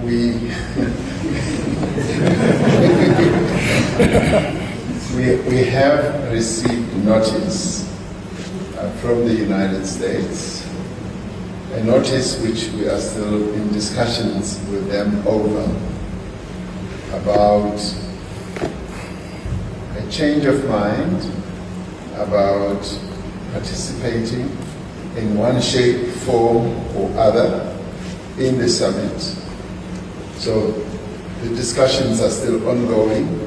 we we have received notice from the United States, a notice which we are still in discussions with them over, about a change of mind about participating in one shape, form or other in the summit. So the discussions are still ongoing.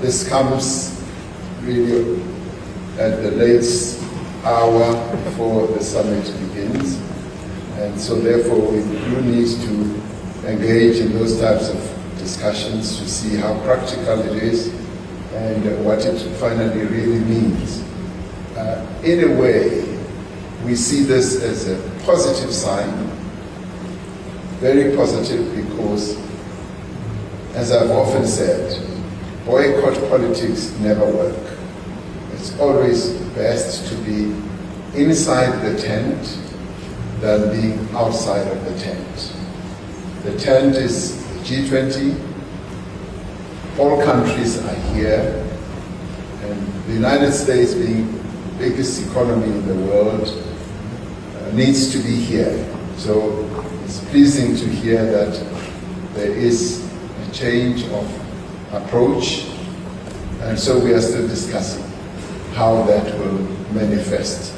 This comes really at the late hour before the summit begins. And so therefore we do need to engage in those types of discussions to see how practical it is and what it finally really means. In a way, we see this as a positive sign, very positive, because, as I've often said, boycott politics never work. It's always best to be inside the tent than being outside of the tent. The tent is G20. All countries are here, and the United States, being the biggest economy in the world, needs to be here. So it's pleasing to hear that there is a change of approach, and so we are still discussing how that will manifest.